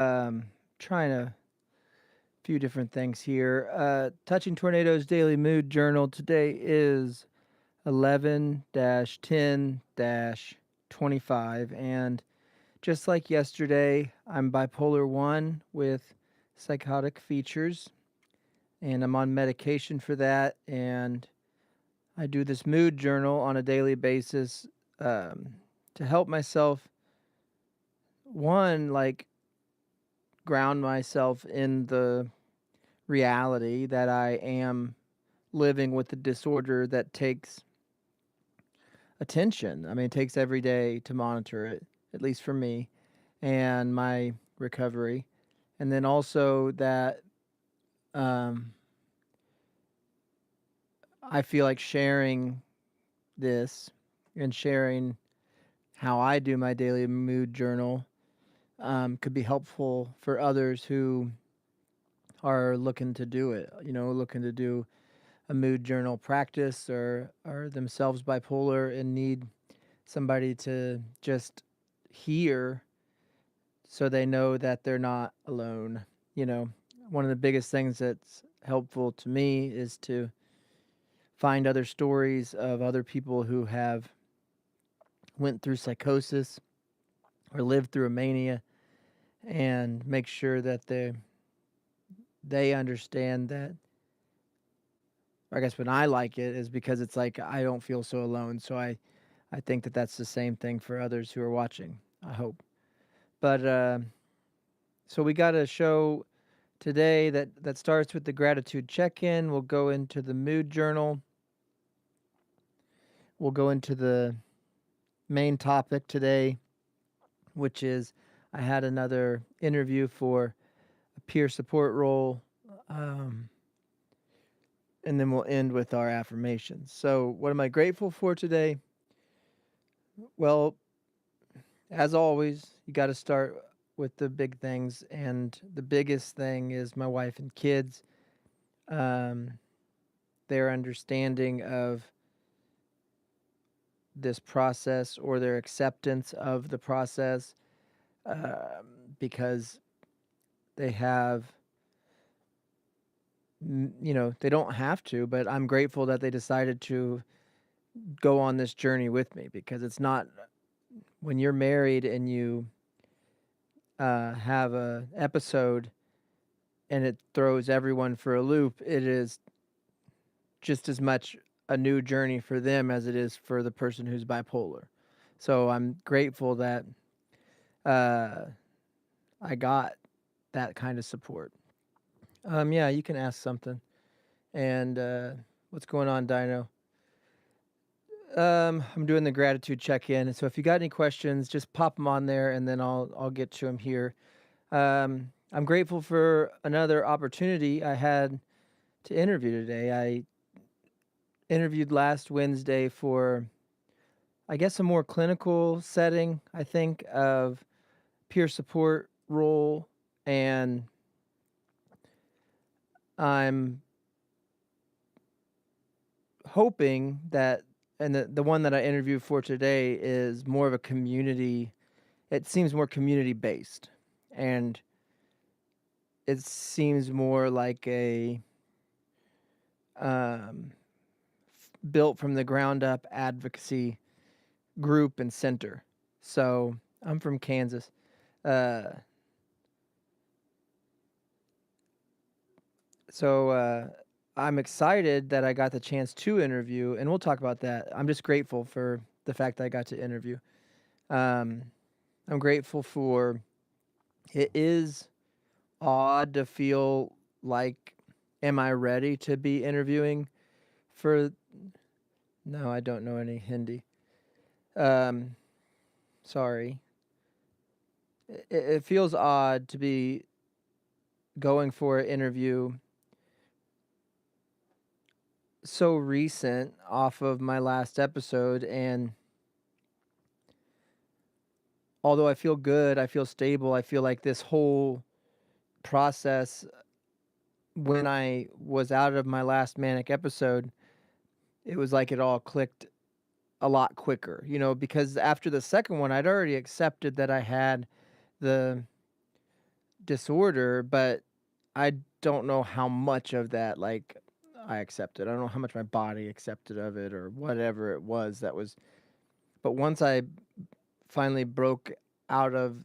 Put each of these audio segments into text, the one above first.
Um, trying a few different things here. Touching Tornadoes Daily Mood Journal. Today is 11-10-25. And just like yesterday, I'm bipolar 1 with psychotic features. And I'm on medication for that. And I do this mood journal on a daily basis um, to help myself, one, like ground myself in the reality that I am living with a disorder that takes attention. I mean, it takes every day to monitor it, at least for me and my recovery. And then also that um, I feel like sharing this and sharing how I do my daily mood journal could be helpful for others who are looking to do it, looking to do a mood journal practice or are themselves bipolar and need somebody to just hear so they know that they're not alone. You know, one of the biggest things that's helpful to me is to find other stories of other people who have went through psychosis or lived through a mania and make sure that they understand that. I guess when I like it is because it's like I don't feel so alone. So I think that that's the same thing for others who are watching. I hope. But so we got a show today that starts with the gratitude check-in. We'll go into the mood journal. We'll go into the main topic today, which is I had another interview for a peer support role. Um, and then we'll end with our affirmations. So, what am I grateful for today? Well, as always, you got to start with the big things. And the biggest thing is my wife and kids. Um, their understanding of this process or their acceptance of the process because they have, they don't have to, but I'm grateful that they decided to go on this journey with me because it's not when you're married and you have a episode and it throws everyone for a loop, it is just as much a new journey for them as it is for the person who's bipolar. So I'm grateful that uh, I got that kind of support. Yeah, you can ask something. And what's going on, Dino? I'm doing the gratitude check-in, so if you got any questions, just pop them on there, and then I'll get to them here. I'm grateful for another opportunity I had to interview today. I interviewed last Wednesday for, I guess, a more clinical setting, I think, of peer support role, and I'm hoping that, and the one that I interviewed for today is more of a community, it seems more community based, and it seems more like a um, built from the ground up advocacy group and center. So I'm from Kansas. Uh, so I'm excited that I got the chance to interview, and we'll talk about that. I'm just grateful for the fact that I got to interview. Um, I'm grateful for it is odd to feel like, am I ready to be interviewing for? No, I don't know any Hindi. Um, sorry. It feels odd to be going for an interview so recent off of my last episode, and although I feel good, I feel stable, I feel like this whole process when I was out of my last manic episode, it was like it all clicked a lot quicker, because after the second one, I'd already accepted that I had the disorder, but I don't know how much of that, like, I accepted. I don't know how much my body accepted of it or whatever it was that was. But once I finally broke out of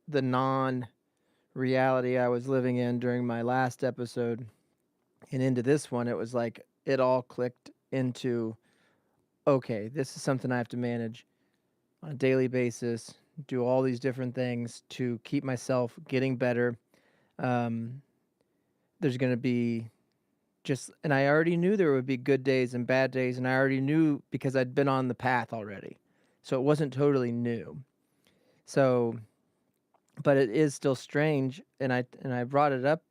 the non-reality I was living in during my last episode and into this one, it was like it all clicked into, okay, this is something I have to manage on a daily basis, do all these different things to keep myself getting better. Um, there's going to be and I already knew there would be good days and bad days, and I already knew because I'd been on the path already. So it wasn't totally new. So, but it is still strange, and I brought it up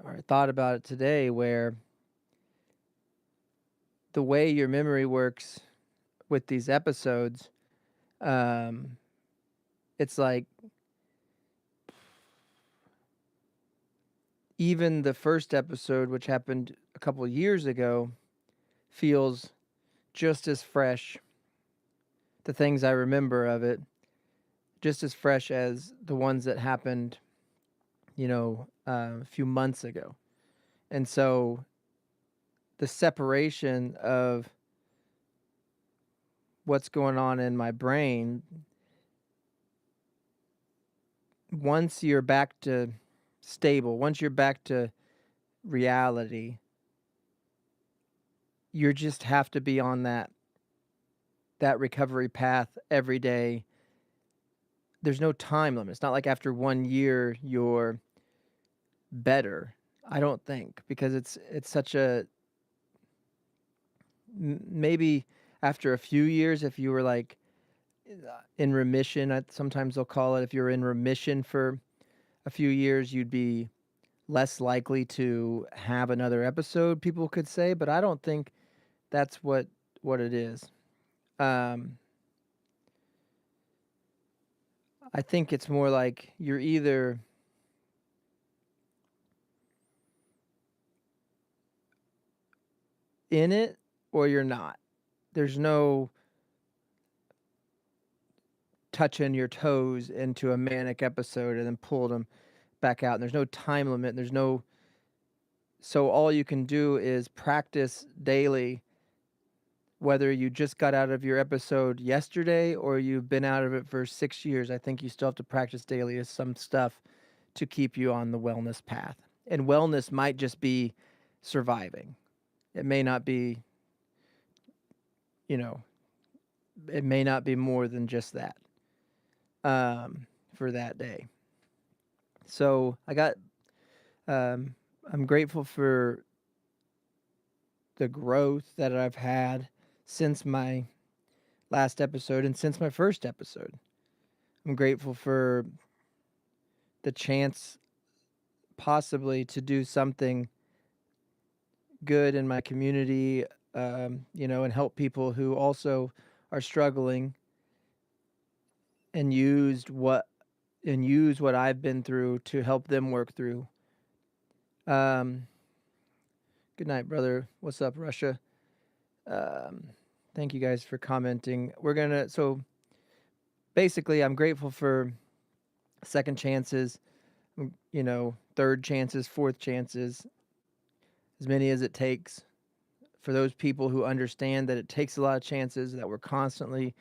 or I thought about it today where the way your memory works with these episodes, um, it's like even the first episode, which happened a couple years ago, feels just as fresh. The things I remember of it, just as fresh as the ones that happened, a few months ago. And so the separation of what's going on in my brain, once you're back to stable, once you're back to reality, you just have to be on that recovery path every day. There's no time limit. It's not like after 1 year you're better. I don't think, because it's such a maybe after a few years, if you were like in remission, sometimes they'll call it, if you're in remission for a few years, you'd be less likely to have another episode, people could say, but I don't think that's what it is. Um, I think it's more like you're either in it or you're not. There's no touching your toes into a manic episode and then pull them back out. And there's no time limit. So all you can do is practice daily, whether you just got out of your episode yesterday or you've been out of it for 6 years. I think you still have to practice daily is some stuff to keep you on the wellness path. And wellness might just be surviving. It may not be, you know, it may not be more than just that for that day. So I'm grateful for the growth that I've had since my last episode and since my first episode. I'm grateful for the chance possibly to do something good in my community, and help people who also are struggling and use what I've been through to help them work through. Um, Good night, brother. What's up, Russia? Um, Thank you guys for commenting. So basically, I'm grateful for second chances, third chances, fourth chances, as many as it takes, for those people who understand that it takes a lot of chances, that we're constantly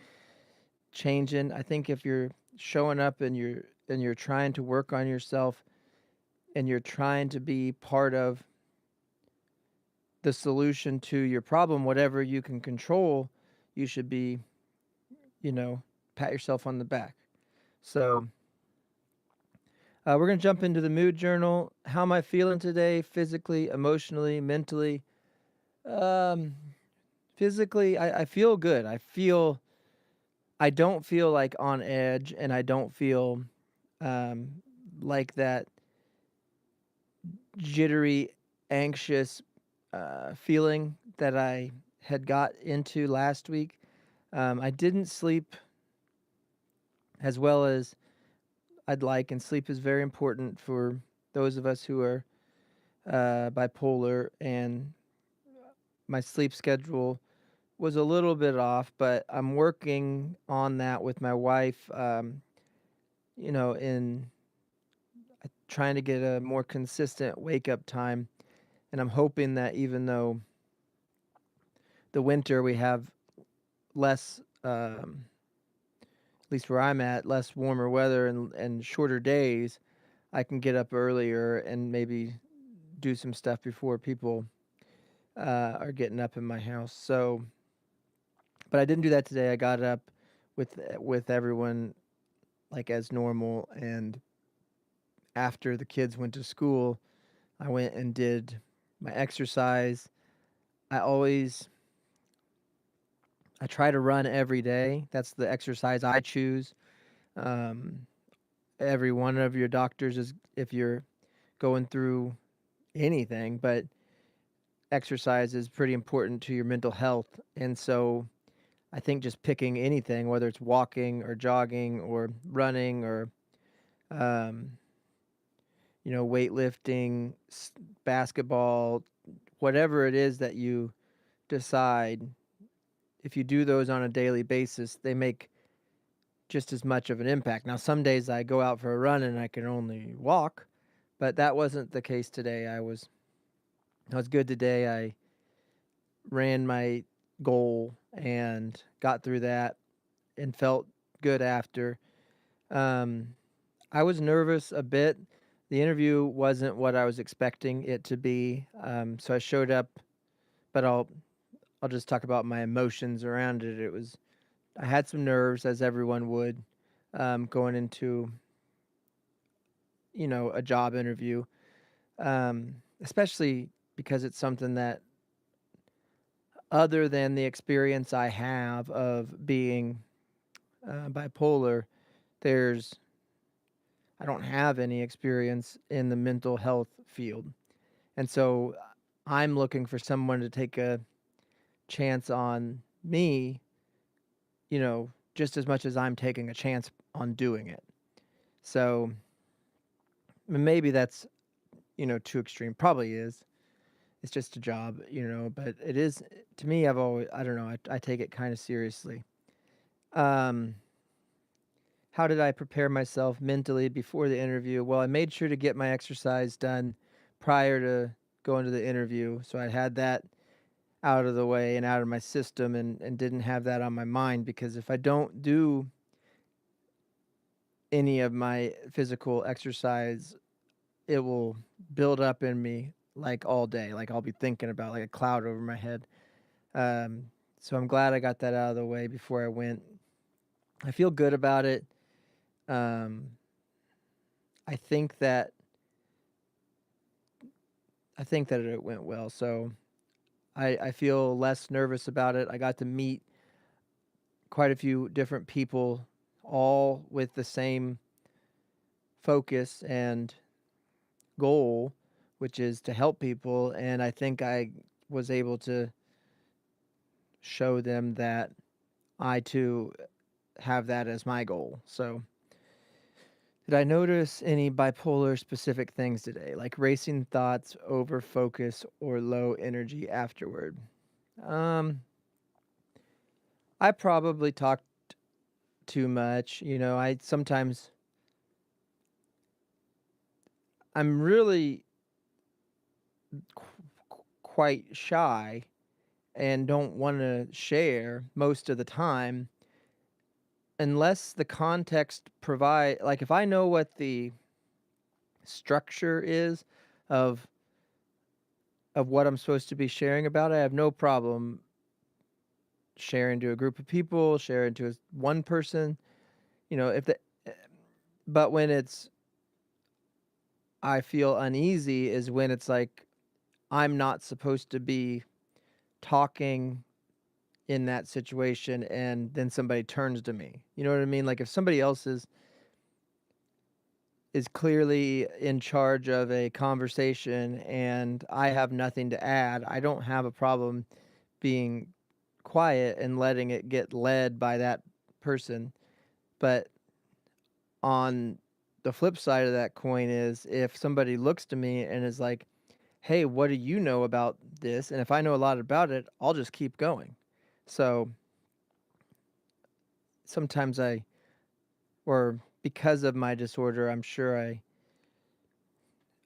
changing. I think if you're showing up and you're trying to work on yourself and you're trying to be part of the solution to your problem, whatever you can control, you should be, pat yourself on the back. So we're going to jump into the mood journal. How am I feeling today? Physically, emotionally, mentally? Um, Physically, I feel good. I don't feel like on edge, and I don't feel like that jittery, anxious feeling that I had got into last week. I didn't sleep as well as I'd like, and sleep is very important for those of us who are bipolar, and my sleep schedule was a little bit off, but I'm working on that with my wife. In trying to get a more consistent wake up time. And I'm hoping that even though the winter we have less, at least where I'm at, less warmer weather and shorter days, I can get up earlier and maybe do some stuff before people are getting up in my house. So, but I didn't do that today. I got up with everyone like as normal, and after the kids went to school, I went and did my exercise. I always I try to run every day. That's the exercise I choose. Um, every one of your doctors is, if you're going through anything, but exercise is pretty important to your mental health. And so I think just picking anything, whether it's walking or jogging or running or, um, weightlifting, basketball, whatever it is that you decide, if you do those on a daily basis, they make just as much of an impact. Now, some days I go out for a run and I can only walk, but that wasn't the case today. I was good today. I ran my goal and got through that and felt good after. Um, I was nervous a bit. The interview wasn't what I was expecting it to be. So I showed up, but I'll just talk about my emotions around it. I had some nerves, as everyone would, going into a job interview, especially because it's something that, other than the experience I have of being bipolar, there's I don't have any experience in the mental health field. And so I'm looking for someone to take a chance on me, just as much as I'm taking a chance on doing it. So maybe that's, too extreme. Probably is. It's just a job, but it is, to me, I don't know, I take it kind of seriously. Um, how did I prepare myself mentally before the interview? Well, I made sure to get my exercise done prior to going to the interview. So I had that out of the way and out of my system, and didn't have that on my mind, because if I don't do any of my physical exercise, it will build up in me like all day. Like I'll be thinking about like a cloud over my head. Um, so I'm glad I got that out of the way before I went. I feel good about it. Um, I think that it went well. So I feel less nervous about it. I got to meet quite a few different people, all with the same focus and goal, which is to help people. And I think I was able to show them that I too have that as my goal. So, did I notice any bipolar specific things today, like racing thoughts, over focus, or low energy afterward? Um, I probably talked too much. I sometimes, I'm really quite shy and don't want to share most of the time unless the context provide, like, if I know what the structure is of what I'm supposed to be sharing about, I have no problem sharing to a group of people, sharing to one person, if the but when it's I feel uneasy is when it's like I'm not supposed to be talking in that situation, and then somebody turns to me. You know what I mean? Like if somebody else is clearly in charge of a conversation and I have nothing to add, I don't have a problem being quiet and letting it get led by that person. But on the flip side of that coin is, if somebody looks to me and is like, "Hey, what do you know about this?" And if I know a lot about it, I'll just keep going. So sometimes or because of my disorder, I'm sure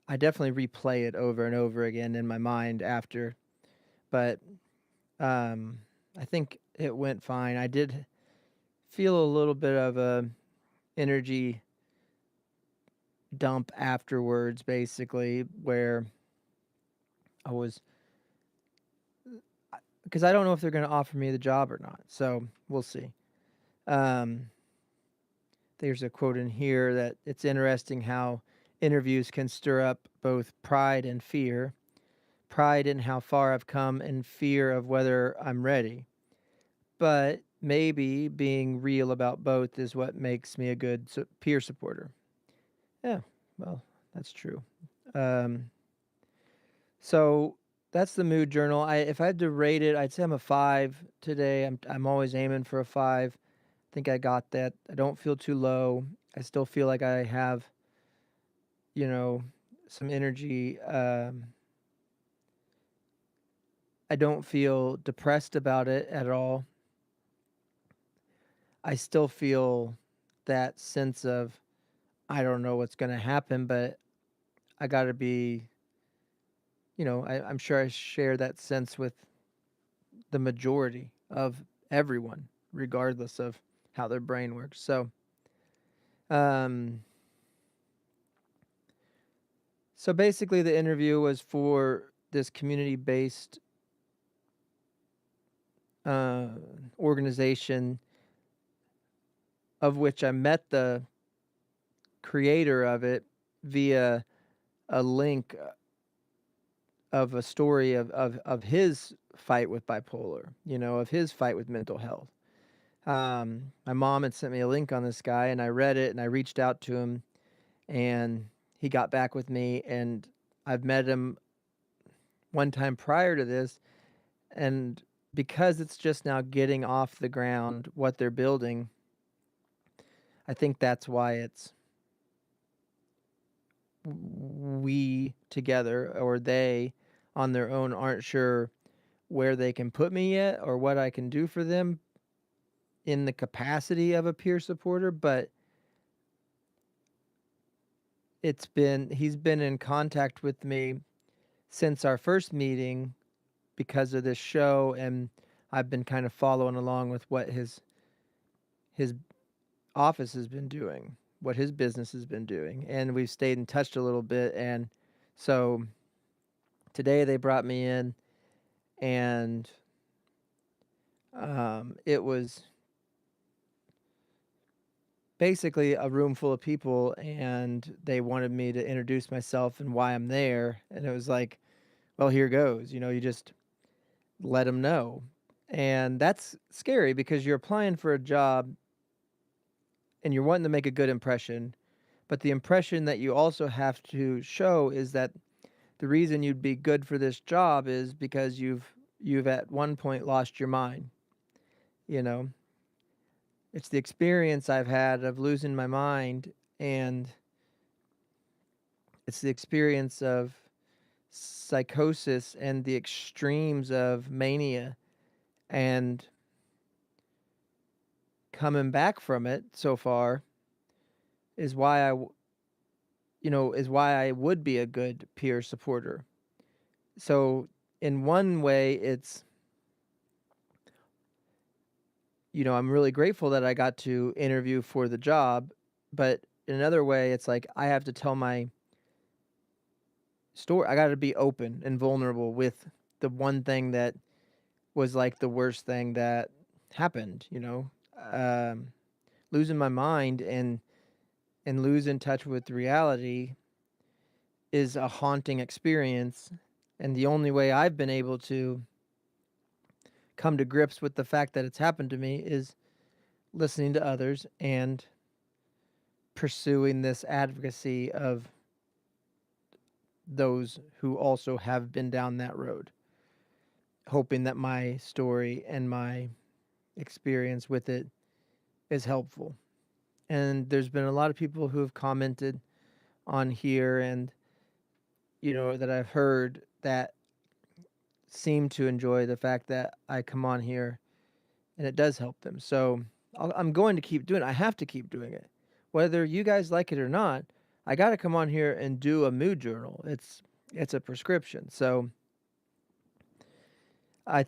I definitely replay it over and over again in my mind after, but um, I think it went fine. I did feel a little bit of a energy dump afterwards, basically, where I was, because I don't know if they're going to offer me the job or not. So we'll see. Um, there's a quote in here that it's interesting how interviews can stir up both pride and fear. Pride in how far I've come and fear of whether I'm ready. But maybe being real about both is what makes me a good peer supporter. Yeah, well, that's true. Um, so that's the mood journal. If I had to rate it, I'd say I'm a 5 today. I'm always aiming for a 5. I think I got that. I don't feel too low. I still feel like I have, you know, some energy. I don't feel depressed about it at all. I still feel that sense of I don't know what's going to happen, but I got to be, I'm sure I share that sense with the majority of everyone, regardless of how their brain works. Um, so basically, the interview was for this community-based uh, organization, of which I met the creator of it via a link of a story of his fight with bipolar, of his fight with mental health. My mom had sent me a link on this guy, and I read it, and I reached out to him, and he got back with me, and I've met him one time prior to this, and because it's just now getting off the ground what they're building, I think that's why it's we together or they on their own aren't sure where they can put me yet or what I can do for them in the capacity of a peer supporter, but he's been in contact with me since our first meeting because of this show, and I've been kind of following along with what his office has been doing, what his business has been doing, and we've stayed in touch a little bit. And so today they brought me in, and it was basically a room full of people, and they wanted me to introduce myself and why I'm there, and it was like, well, here goes, you just let them know. And that's scary because you're applying for a job and you're wanting to make a good impression, but the impression that you also have to show is that the reason you'd be good for this job is because you've at one point lost your mind. You know, it's the experience I've had of losing my mind, and it's the experience of psychosis and the extremes of mania, and coming back from it so far is why is why I would be a good peer supporter. So in one way, it's, I'm really grateful that I got to interview for the job, but in another way, it's like I have to tell my story. I got to be open and vulnerable with the one thing that was like the worst thing that happened, um, losing my mind and losing touch with reality is a haunting experience. And the only way I've been able to come to grips with the fact that it's happened to me is listening to others and pursuing this advocacy of those who also have been down that road, hoping that my story and my experience with it is helpful. And there's been a lot of people who have commented on here, and that I've heard that seem to enjoy the fact that I come on here and it does help them. So I'm going to keep doing it. I have to keep doing it. Whether you guys like it or not, I got to come on here and do a mood journal. It's a prescription. So I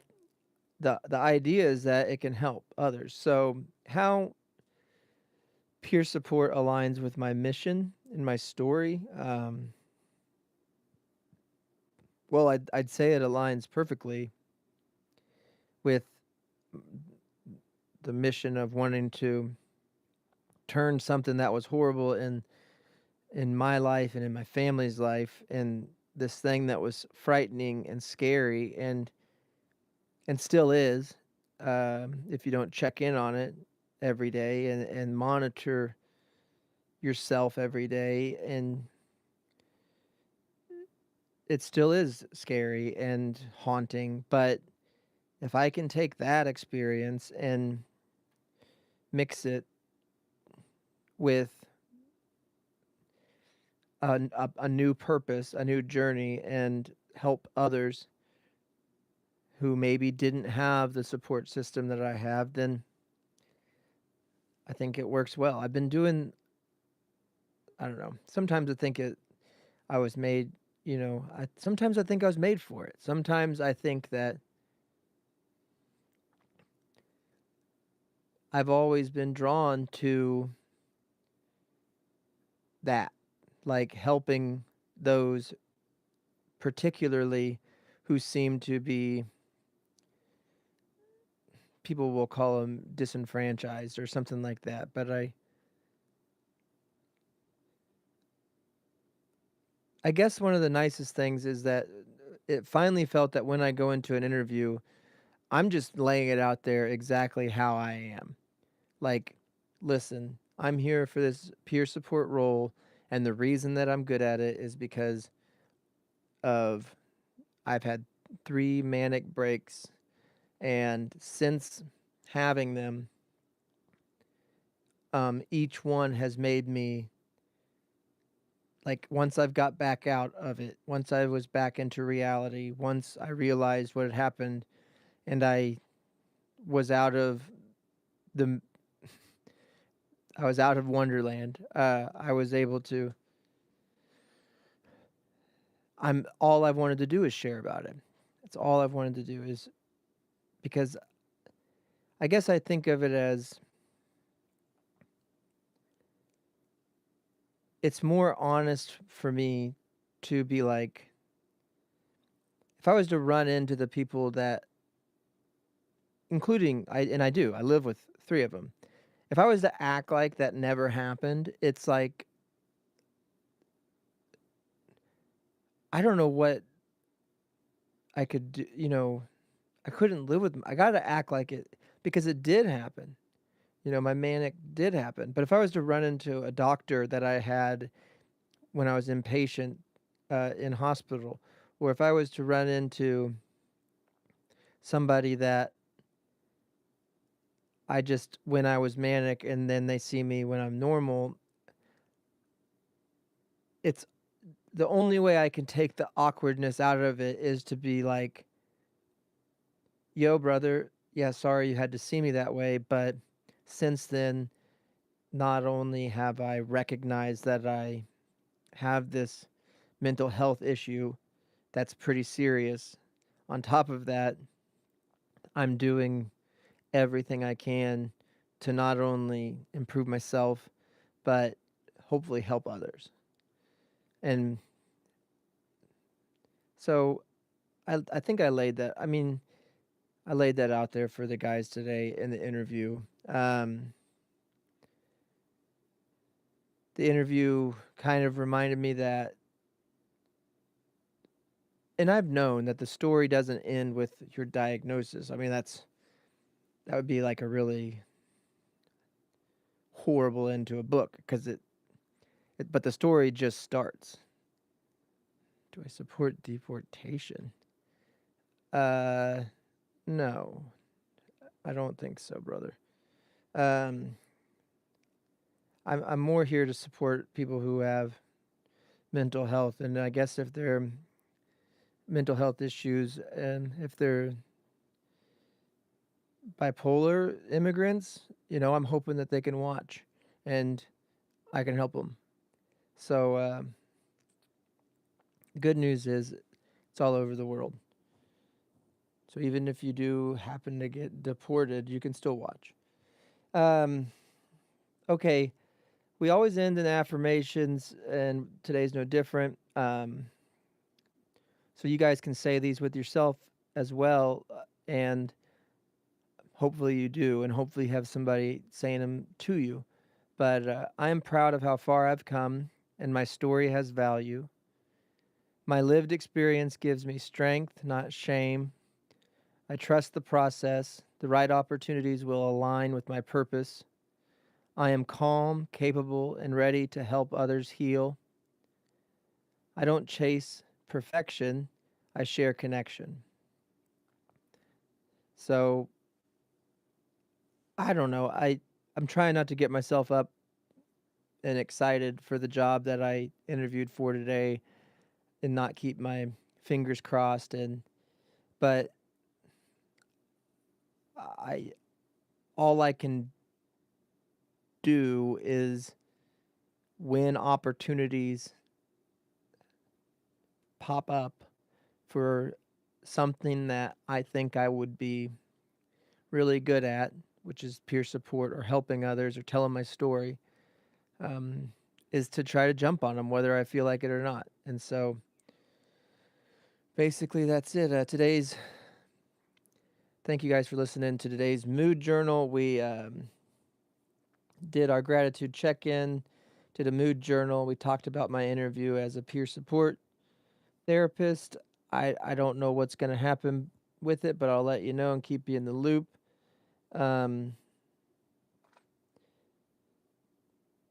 the idea is that it can help others. So how peer support aligns with my mission and my story. Well, I'd say it aligns perfectly with the mission of wanting to turn something that was horrible in my life and in my family's life, and this thing that was frightening and scary and still is, if you don't check in on it every day and monitor yourself every day, and it still is scary and haunting. But if I can take that experience and mix it with a new purpose, a new journey, and help others who maybe didn't have the support system that I have, then I think it works well. I've been doing, I don't know. Sometimes I think I was made, sometimes I think I was made for it. Sometimes I think that I've always been drawn to that, like helping those particularly who seem to be, people will call them disenfranchised or something like that. But I guess one of the nicest things is that it finally felt that when I go into an interview, I'm just laying it out there exactly how I am. Like, listen, I'm here for this peer support role, and the reason that I'm good at it is because of I've had 3 manic breaks, and since having them, each one has made me, like, once I've got back out of it, once I was back into reality, once I realized what had happened, and was out of the I was out of Wonderland. I was able to. I'm all I've wanted to do is share about it. That's all I've wanted to do is because I guess I think of it as it's more honest for me to be like, if I was to run into the people that, including I do, I live with 3 of them. If I was to act like that never happened, it's like I don't know what I could do. I couldn't live with. I got to act like it because it did happen. My manic did happen. But if I was to run into a doctor that I had when I was inpatient in hospital, or if I was to run into somebody that I just, when I was manic and then they see me when I'm normal, it's the only way I can take the awkwardness out of it is to be like, yo, brother, yeah, sorry you had to see me that way. But since then, not only have I recognized that I have this mental health issue that's pretty serious, on top of that, I'm doing everything I can to not only improve myself, but hopefully help others. And so I think I laid that. I mean, I laid that out there for the guys today in the interview. The interview kind of reminded me that, and I've known that the story doesn't end with your diagnosis. I mean, that would be like a really horrible end to a book because but the story just starts. Do I support deportation? Uh, no, I don't think so, brother. Um, I'm more here to support people who have mental health, and I guess if they're mental health issues and if they're bipolar immigrants, I'm hoping that they can watch and I can help them. So the good news is it's all over the world. So even if you do happen to get deported, you can still watch. Okay, we always end in affirmations, and today's no different. So you guys can say these with yourself as well, and hopefully you do, and hopefully have somebody saying them to you. But I am proud of how far I've come, and my story has value. My lived experience gives me strength, not shame. I trust the process. The right opportunities will align with my purpose. I am calm, capable, and ready to help others heal. I don't chase perfection, I share connection. So, I don't know. I'm trying not to get myself up and excited for the job that I interviewed for today and not keep my fingers crossed, but I all I can do is when opportunities pop up for something that I think I would be really good at, which is peer support or helping others or telling my story, um, is to try to jump on them, whether I feel like it or not. And so basically, that's it. Thank you guys for listening to today's mood journal. We did our gratitude check in, did a mood journal. We talked about my interview as a peer support therapist. I don't know what's going to happen with it, but I'll let you know and keep you in the loop. Um,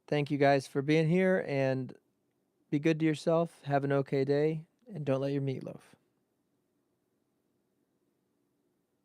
thank you guys for being here, and be good to yourself. Have an okay day, and don't let your meat loaf.